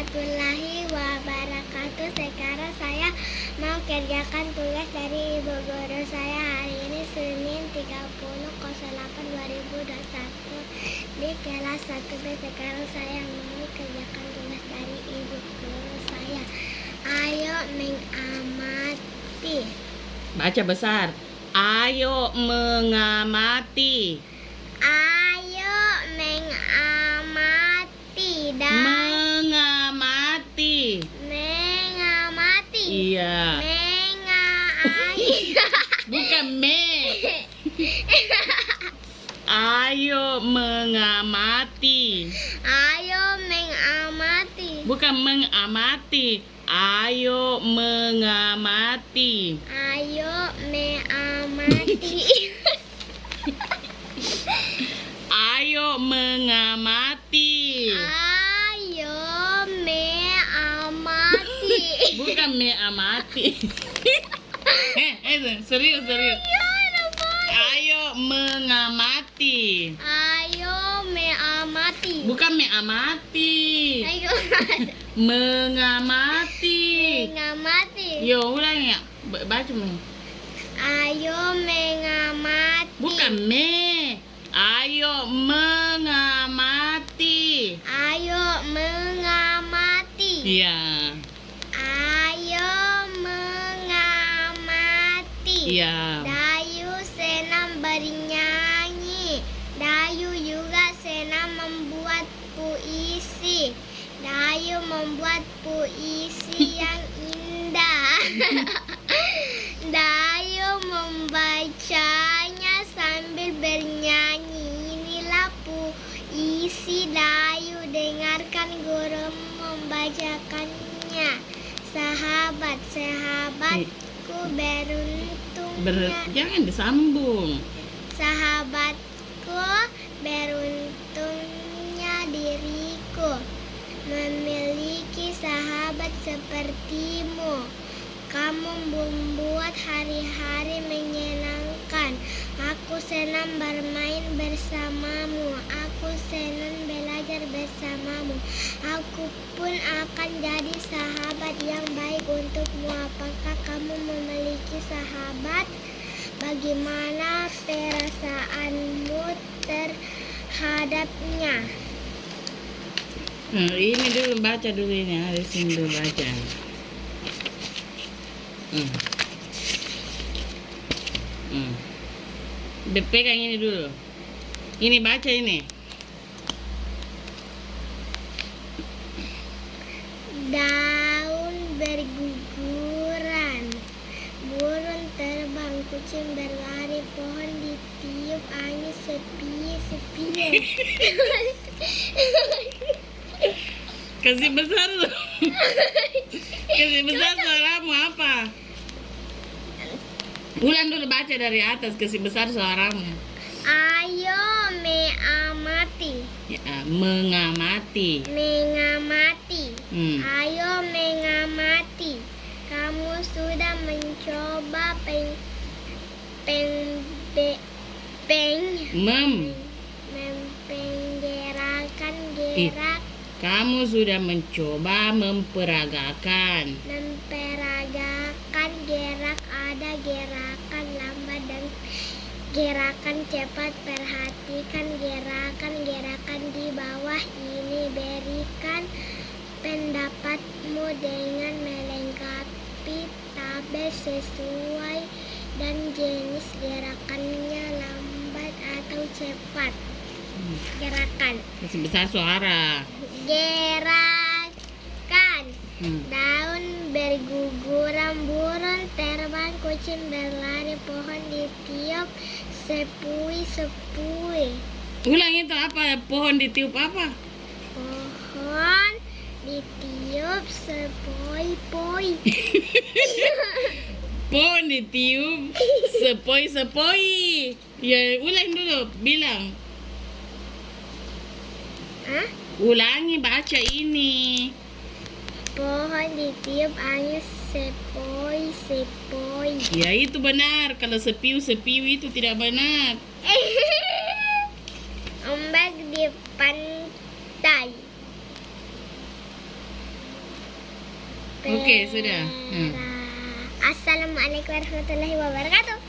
warahmatullahi wabarakatuh. Sekarang saya mau kerjakan tugas dari ibu guru saya hari ini Senin 30/08/2021 di kelas 1B. Sekarang saya mau kerjakan tugas dari ibu guru saya. Ayo mengamati. Baca besar. Ayo mengamati. Ayo mengamati dan Mengamati. mengamati. Iya. Bukan me. Ayo mengamati. Ayo mengamati. Bukan mengamati. Ayo mengamati. Ayo mengamati. Ayo mengamati. Ayo mengamati. Bukan mengamati. Serius. Ayo mengamati. Ayo mengamati. Bukan mengamati. Ayo Mengamati. mengamati. Yo, ulang ya. Baca me. Ayo mengamati. Bukan me. Ayo mengamati. Ayo mengamati. Iya. Ayo mengamati. Iya. Dayu senang bernyanyi. Dayu juga senang membuat puisi. Dayu membuat puisi yang indah. Dayu membacanya sambil bernyanyi. Inilah puisi Dayu. Dengarkan guru membacakannya. Sahabatku beruntungnya. Jangan disambung. Sahabatku beruntungnya diriku memiliki sahabat sepertimu. Kamu membuat hari-hari menyenangkan. Aku senang bermain bersamamu. Aku senang belajar bersamamu. Aku pun akan jadi sahabat yang baik untukmu. Apakah kamu memiliki sahabat? Bagaimana perasaanmu terhadapnya? Ini dulu baca dulu ini. Harus ini dulu baca. Pegang ini dulu. Ini baca ini. Daun berguguran, burung terbang, kucing berlari, pohon ditiup angin sepi. Kasih besar loh. Kasih besar suaramu apa? Ulang dulu baca dari atas. Kasih besar suaramu. Ayo mengamati. Ya, mengamati. Mengamati. Hmm. Ayo mengamati. Kamu sudah mencoba mempenggerakan gerak. Kamu sudah mencoba memperagakan gerak. Ada gerakan lambat dan gerakan cepat. Perhatikan gerakan di bawah ini. Berikan pendapatmu dengan melengkapi tabel sesuai dan jenis gerakannya, lambat atau cepat. Gerakan. Kasih besar suara. Gerakan. Daun berguguran, burung terbang, kucing berlari, pohon ditiup sepui. Ulang itu apa? Pohon ditiup apa? Pohon ditiup sepoi. Pohon ditiup sepoi. Ya, ulang dulu, bilang. Hah? Ulangi baca ini. Pohon ditiup angin sepoi. Ya, itu benar. Kalau sepiu itu tidak benar. Ombak di pantai. Oke, sudah. Assalamualaikum warahmatullahi wabarakatuh.